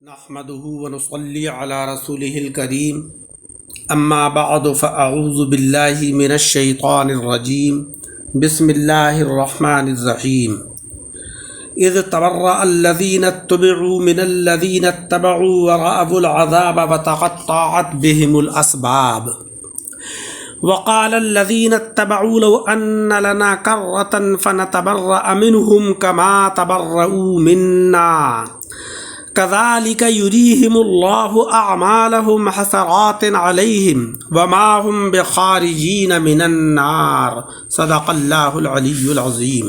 نحمده ونصلي على رسوله الكريم اما بعد فاعوذ بالله من الشيطان الرجيم بسم الله الرحمن الرحيم اذ تبرأ الذين اتبعوا من الذين اتبعوا ورأوا العذاب وتقطعت بهم الأسباب وقال الذين اتبعوا لو أن لنا كرة فنتبرأ منهم كما تبرؤوا منا كذلك يريهم الله أعمالهم حسرات عليهم وما هم بخارجين من النار صدق اللہ العلی العظیم۔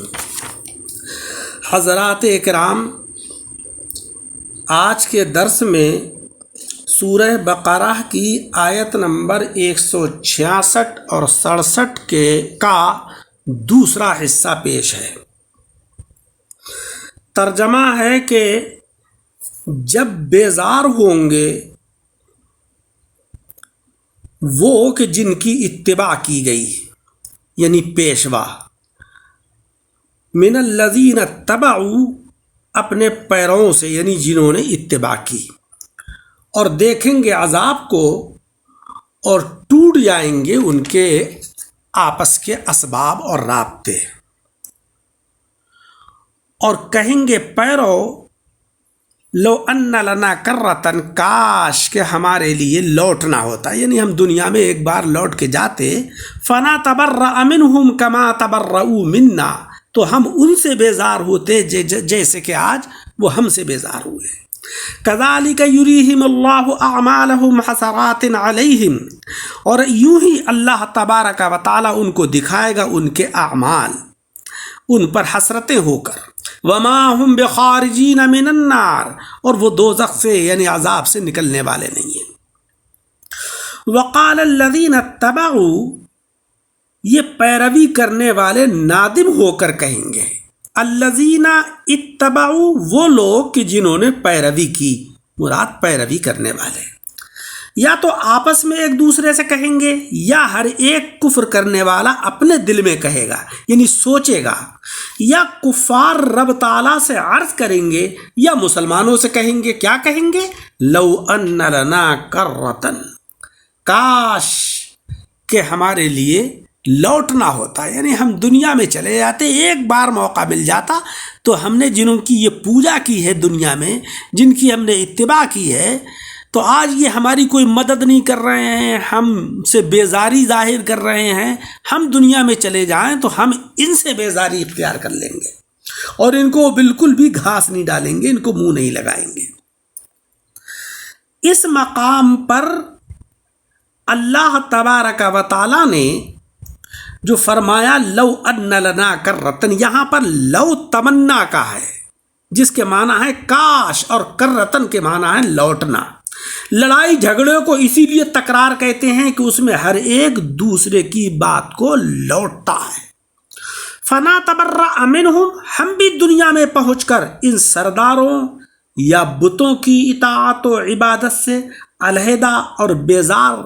حضرات اکرام، آج کے درس میں سورہ بقرہ کی آیت نمبر 166 اور 67 کا دوسرا حصہ پیش ہے۔ ترجمہ ہے کہ جب بیزار ہوں گے وہ کہ جن کی اتباع کی گئی، یعنی پیشوا، من الذین اتبعوا، اپنے پیروں سے یعنی جنہوں نے اتباع کی، اور دیکھیں گے عذاب کو اور ٹوٹ جائیں گے ان کے آپس کے اسباب اور رابطے، اور کہیں گے پیرو لو ان لنا کرتن، کاش کہ ہمارے لیے لوٹنا ہوتا، یعنی ہم دنیا میں ایک بار لوٹ کے جاتے، فنا تبرأ منہم کما تبرؤوا منا، تو ہم ان سے بیزار ہوتے جیسے کہ آج وہ ہم سے بیزار ہوئے۔ کذالک یریہم اللہ اعمالہم حسرات علیہم، اور یوں ہی اللہ تبارک و تعالی ان کو دکھائے گا ان کے اعمال ان پر حسرتیں ہو کر، وما ہم بخارجین من النار، اور وہ دوزخ سے یعنی عذاب سے نکلنے والے نہیں ہیں۔ وقال الذین اتبعوا، یہ پیروی کرنے والے نادم ہو کر کہیں گے، الذین اتبعوا، وہ لوگ کہ جنہوں نے پیروی کی، مراد پیروی کرنے والے، یا تو آپس میں ایک دوسرے سے کہیں گے، یا ہر ایک کفر کرنے والا اپنے دل میں کہے گا یعنی سوچے گا، یا کفار رب تعالیٰ سے عرض کریں گے، یا مسلمانوں سے کہیں گے، کیا کہیں گے؟ لو ان لنا کرتن، کاش کہ ہمارے لیے لوٹنا ہوتا، یعنی ہم دنیا میں چلے جاتے، ایک بار موقع مل جاتا تو ہم نے جنہوں کی یہ پوجا کی ہے دنیا میں، جن کی ہم نے اتباع کی ہے، تو آج یہ ہماری کوئی مدد نہیں کر رہے ہیں، ہم سے بیزاری ظاہر کر رہے ہیں، ہم دنیا میں چلے جائیں تو ہم ان سے بیزاری اختیار کر لیں گے اور ان کو بالکل بھی گھاس نہیں ڈالیں گے، ان کو منہ نہیں لگائیں گے۔ اس مقام پر اللہ تبارک و تعالی نے جو فرمایا لو ان لنا کرتن، یہاں پر لو تمنا کا ہے جس کے معنی ہے کاش، اور کرتن کے معنی ہے لوٹنا۔ لڑائی جھگڑے کو اسی لیے تکرار کہتے ہیں کہ اس میں ہر ایک دوسرے کی بات کو لوٹتا ہے۔ فنا تبرأ منہم، ہم بھی دنیا میں پہنچ کر ان سرداروں یا بتوں کی اطاعت و عبادت سے علیحدہ اور بیزار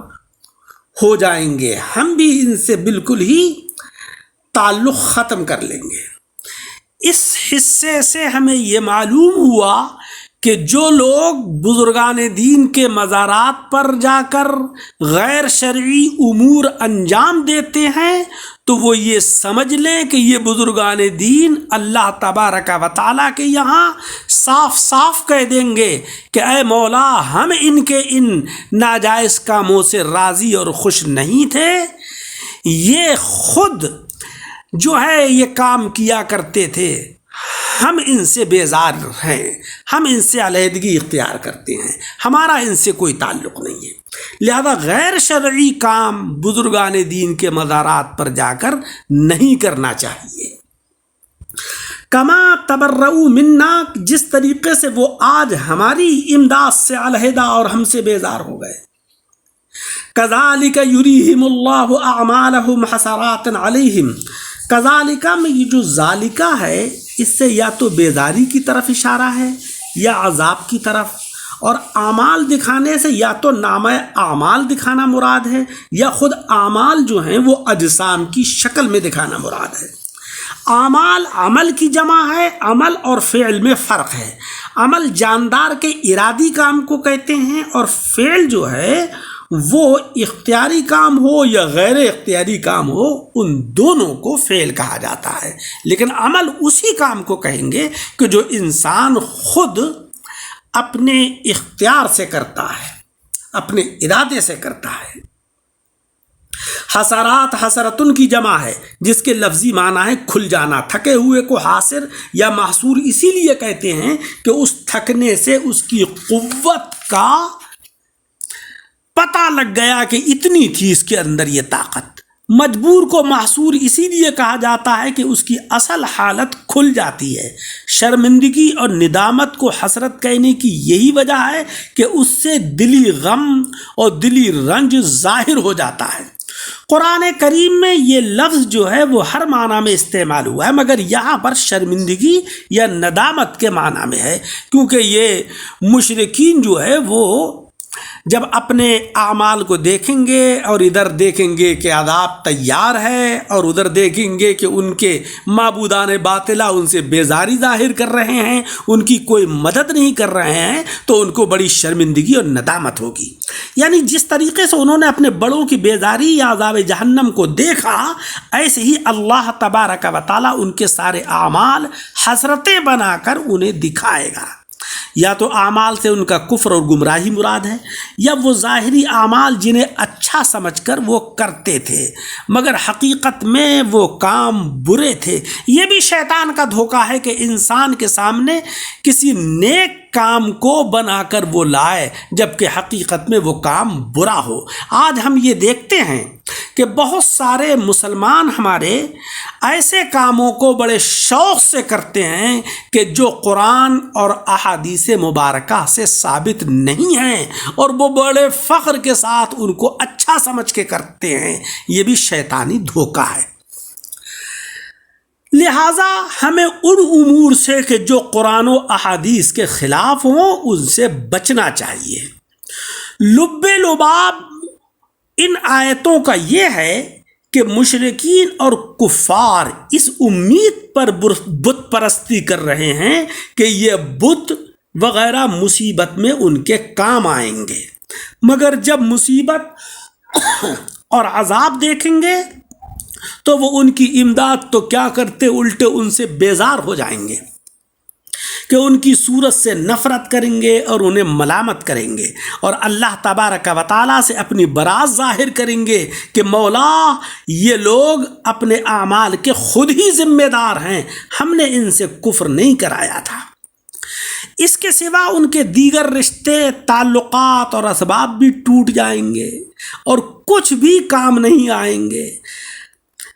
ہو جائیں گے، ہم بھی ان سے بالکل ہی تعلق ختم کر لیں گے۔ اس حصے سے ہمیں یہ معلوم ہوا کہ جو لوگ بزرگان دین کے مزارات پر جا کر غیر شرعی امور انجام دیتے ہیں تو وہ یہ سمجھ لیں کہ یہ بزرگان دین اللہ تبارک و تعالیٰ کے یہاں صاف صاف کہہ دیں گے کہ اے مولا، ہم ان کے ان ناجائز کاموں سے راضی اور خوش نہیں تھے، یہ خود جو ہے یہ کام کیا کرتے تھے، ہم ان سے بیزار ہیں، ہم ان سے علیحدگی اختیار کرتے ہیں، ہمارا ان سے کوئی تعلق نہیں ہے، لہذا غیر شرعی کام بزرگان دین کے مزارات پر جا کر نہیں کرنا چاہیے۔ کما تبرؤوا منا، جس طریقے سے وہ آج ہماری امداد سے علیحدہ اور ہم سے بیزار ہو گئے۔ کذالک یریہم اللہ اعمالہم حسرات علیہم، کذالک میں یہ جو ذالکہ ہے اس سے یا تو بیزاری کی طرف اشارہ ہے یا عذاب کی طرف، اور اعمال دکھانے سے یا تو نامہ اعمال دکھانا مراد ہے یا خود اعمال جو ہیں وہ اجسام کی شکل میں دکھانا مراد ہے۔ اعمال عمل کی جمع ہے، عمل اور فعل میں فرق ہے۔ عمل جاندار کے ارادی کام کو کہتے ہیں، اور فعل جو ہے وہ اختیاری کام ہو یا غیر اختیاری کام ہو، ان دونوں کو فعل کہا جاتا ہے۔ لیکن عمل اسی کام کو کہیں گے کہ جو انسان خود اپنے اختیار سے کرتا ہے، اپنے ارادے سے کرتا ہے۔ حسرات حسرتن کی جمع ہے، جس کے لفظی معنی ہے کھل جانا۔ تھکے ہوئے کو حاصر یا محصور اسی لیے کہتے ہیں کہ اس تھکنے سے اس کی قوت کا پتہ لگ گیا کہ اتنی تھی اس کے اندر یہ طاقت۔ مجبور کو محصور اسی لیے کہا جاتا ہے کہ اس کی اصل حالت کھل جاتی ہے۔ شرمندگی اور ندامت کو حسرت کہنے کی یہی وجہ ہے کہ اس سے دلی غم اور دلی رنج ظاہر ہو جاتا ہے۔ قرآن کریم میں یہ لفظ جو ہے وہ ہر معنی میں استعمال ہوا ہے، مگر یہاں پر شرمندگی یا ندامت کے معنی میں ہے، کیونکہ یہ مشرکین جو ہے وہ جب اپنے اعمال کو دیکھیں گے اور ادھر دیکھیں گے کہ عذاب تیار ہے، اور ادھر دیکھیں گے کہ ان کے معبودان باطلہ ان سے بیزاری ظاہر کر رہے ہیں، ان کی کوئی مدد نہیں کر رہے ہیں، تو ان کو بڑی شرمندگی اور ندامت ہوگی۔ یعنی جس طریقے سے انہوں نے اپنے بڑوں کی بیزاری یا عذاب جہنم کو دیکھا، ایسے ہی اللہ تبارک و تعالیٰ ان کے سارے اعمال حسرتیں بنا کر انہیں دکھائے گا۔ یا تو اعمال سے ان کا کفر اور گمراہی مراد ہے، یا وہ ظاہری اعمال جنہیں اچھا سمجھ کر وہ کرتے تھے مگر حقیقت میں وہ کام برے تھے۔ یہ بھی شیطان کا دھوکہ ہے کہ انسان کے سامنے کسی نیک کام کو بنا کر وہ لائے جبکہ حقیقت میں وہ کام برا ہو۔ آج ہم یہ دیکھتے ہیں کہ بہت سارے مسلمان ہمارے ایسے کاموں کو بڑے شوق سے کرتے ہیں کہ جو قرآن اور احادیث مبارکہ سے ثابت نہیں ہیں، اور وہ بڑے فخر کے ساتھ ان کو اچھا سمجھ کے کرتے ہیں۔ یہ بھی شیطانی دھوکہ ہے۔ لہٰذا ہمیں ان امور سے کہ جو قرآن و احادیث کے خلاف ہوں ان سے بچنا چاہیے۔ لب لباب ان آیتوں کا یہ ہے کہ مشرکین اور کفار اس امید پر بت پرستی کر رہے ہیں کہ یہ بت وغیرہ مصیبت میں ان کے کام آئیں گے، مگر جب مصیبت اور عذاب دیکھیں گے تو وہ ان کی امداد تو کیا کرتے، الٹے ان سے بیزار ہو جائیں گے کہ ان کی صورت سے نفرت کریں گے اور انہیں ملامت کریں گے، اور اللہ تبارک و تعالیٰ سے اپنی برات ظاہر کریں گے کہ مولا یہ لوگ اپنے اعمال کے خود ہی ذمہ دار ہیں، ہم نے ان سے کفر نہیں کرایا تھا۔ اس کے سوا ان کے دیگر رشتے، تعلقات اور اسباب بھی ٹوٹ جائیں گے اور کچھ بھی کام نہیں آئیں گے۔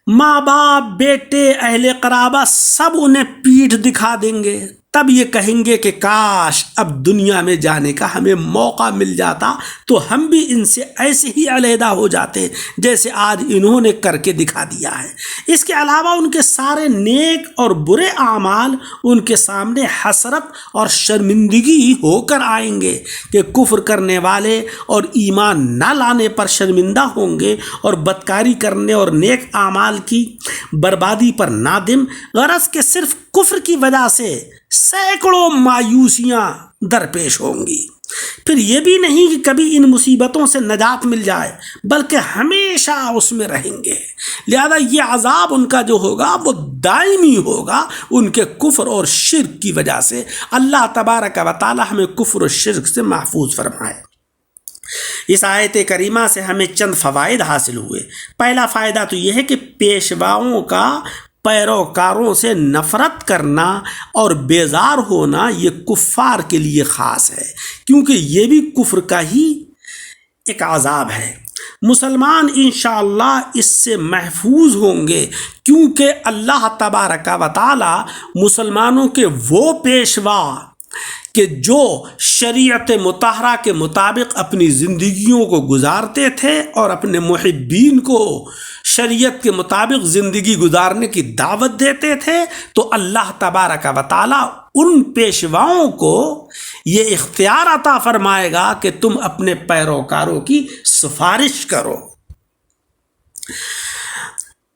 ماں باپ، بیٹے، اہل قرابہ سب انہیں پیٹھ دکھا دیں گے۔ تب یہ کہیں گے کہ کاش اب دنیا میں جانے کا ہمیں موقع مل جاتا تو ہم بھی ان سے ایسے ہی علیحدہ ہو جاتے جیسے آج انہوں نے کر کے دکھا دیا ہے۔ اس کے علاوہ ان کے سارے نیک اور برے اعمال ان کے سامنے حسرت اور شرمندگی ہو کر آئیں گے کہ کفر کرنے والے اور ایمان نہ لانے پر شرمندہ ہوں گے، اور بدکاری کرنے اور نیک اعمال کی بربادی پر نادم۔ غرض کہ صرف کفر کی وجہ سے سینکڑوں مایوسیاں درپیش ہوں گی۔ پھر یہ بھی نہیں کہ کبھی ان مصیبتوں سے نجات مل جائے، بلکہ ہمیشہ اس میں رہیں گے۔ لہذا یہ عذاب ان کا جو ہوگا وہ دائمی ہوگا ان کے کفر اور شرک کی وجہ سے۔ اللہ تبارک و تعالی ہمیں کفر و شرک سے محفوظ فرمائے۔ اس آیت کریمہ سے ہمیں چند فوائد حاصل ہوئے۔ پہلا فائدہ تو یہ ہے کہ پیشواؤں کا پیروکاروں سے نفرت کرنا اور بیزار ہونا یہ کفار کے لیے خاص ہے، کیونکہ یہ بھی کفر کا ہی ایک عذاب ہے۔ مسلمان انشاءاللہ اس سے محفوظ ہوں گے، کیونکہ اللہ تبارک و تعالی مسلمانوں کے وہ پیشوا کہ جو شریعت مطہرہ کے مطابق اپنی زندگیوں کو گزارتے تھے اور اپنے محبین کو شریعت کے مطابق زندگی گزارنے کی دعوت دیتے تھے، تو اللہ تبارک و تعالی ان پیشواؤں کو یہ اختیار عطا فرمائے گا کہ تم اپنے پیروکاروں کی سفارش کرو۔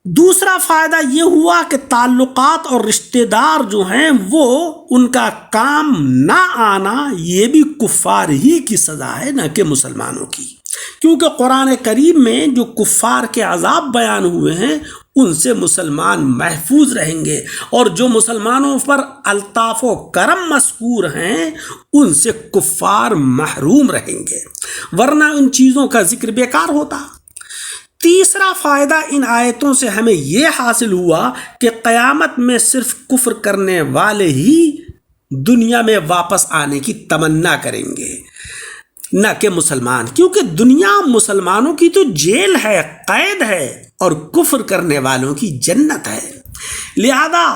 دوسرا فائدہ یہ ہوا کہ تعلقات اور رشتہ دار جو ہیں وہ ان کا کام نہ آنا یہ بھی کفار ہی کی سزا ہے، نہ کہ مسلمانوں کی، کیونکہ قرآن کریم میں جو کفار کے عذاب بیان ہوئے ہیں ان سے مسلمان محفوظ رہیں گے، اور جو مسلمانوں پر الطاف و کرم مذکور ہیں ان سے کفار محروم رہیں گے، ورنہ ان چیزوں کا ذکر بیکار ہوتا۔ تیسرا فائدہ ان آیتوں سے ہمیں یہ حاصل ہوا کہ قیامت میں صرف کفر کرنے والے ہی دنیا میں واپس آنے کی تمنا کریں گے، نہ کہ مسلمان، کیونکہ دنیا مسلمانوں کی تو جیل ہے، قید ہے، اور کفر کرنے والوں کی جنت ہے۔ لہذا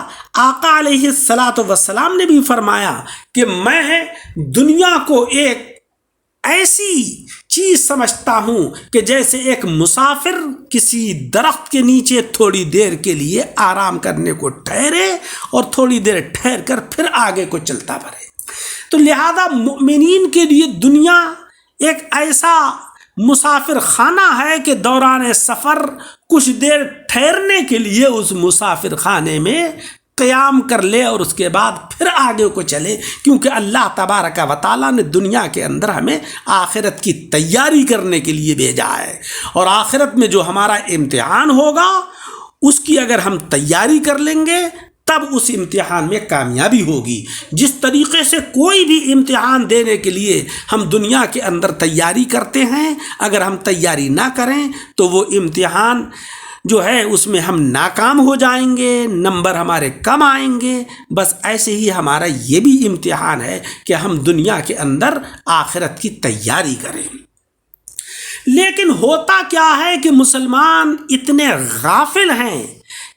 آقا علیہ الصلاۃ والسلام نے بھی فرمایا کہ میں دنیا کو ایک ایسی چیز سمجھتا ہوں کہ جیسے ایک مسافر کسی درخت کے نیچے تھوڑی دیر کے لیے آرام کرنے کو ٹھہرے اور تھوڑی دیر ٹھہر کر پھر آگے کو چلتا بڑھے۔ تو لہذا مؤمنین کے لیے دنیا ایک ایسا مسافر خانہ ہے کہ دوران سفر کچھ دیر ٹھہرنے کے لیے اس مسافر خانے میں قیام کر لے اور اس کے بعد پھر آگے کو چلے، کیونکہ اللہ تبارک و تعالیٰ نے دنیا کے اندر ہمیں آخرت کی تیاری کرنے کے لیے بھیجا ہے، اور آخرت میں جو ہمارا امتحان ہوگا اس کی اگر ہم تیاری کر لیں گے تب اس امتحان میں کامیابی ہوگی۔ جس طریقے سے کوئی بھی امتحان دینے کے لیے ہم دنیا کے اندر تیاری کرتے ہیں، اگر ہم تیاری نہ کریں تو وہ امتحان جو ہے اس میں ہم ناکام ہو جائیں گے، نمبر ہمارے کم آئیں گے۔ بس ایسے ہی ہمارا یہ بھی امتحان ہے کہ ہم دنیا کے اندر آخرت کی تیاری کریں۔ لیکن ہوتا کیا ہے کہ مسلمان اتنے غافل ہیں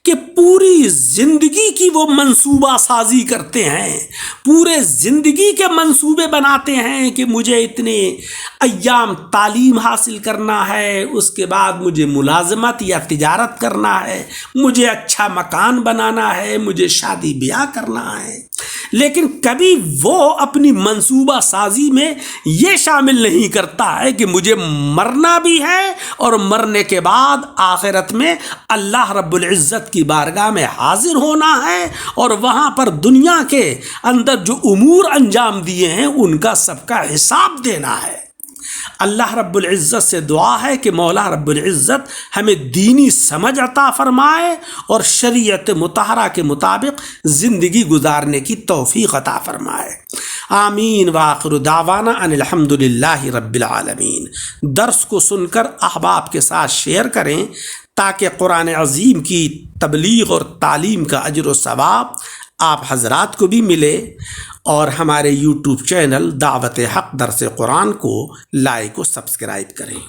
کہ پوری زندگی کی وہ منصوبہ سازی کرتے ہیں، پورے زندگی کے منصوبے بناتے ہیں کہ مجھے اتنے ایام تعلیم حاصل کرنا ہے، اس کے بعد مجھے ملازمت یا تجارت کرنا ہے، مجھے اچھا مکان بنانا ہے، مجھے شادی بیاہ کرنا ہے، لیکن کبھی وہ اپنی منصوبہ سازی میں یہ شامل نہیں کرتا ہے کہ مجھے مرنا بھی ہے اور مرنے کے بعد آخرت میں اللہ رب العزت کی بارگاہ میں حاضر ہونا ہے، اور وہاں پر دنیا کے اندر جو امور انجام دیے ہیں ان کا سب کا حساب دینا ہے۔ اللہ رب العزت سے دعا ہے کہ مولا رب العزت ہمیں دینی سمجھ عطا فرمائے اور شریعت مطہرہ کے مطابق زندگی گزارنے کی توفیق عطا فرمائے۔ آمین وآخر دعوانا ان الحمد للہ رب العالمین۔ درس کو سن کر احباب کے ساتھ شیئر کریں تاکہ قرآن عظیم کی تبلیغ اور تعلیم کا اجر و ثواب آپ حضرات کو بھی ملے، اور ہمارے یوٹیوب چینل دعوت حق درس قرآن کو لائک و سبسکرائب کریں۔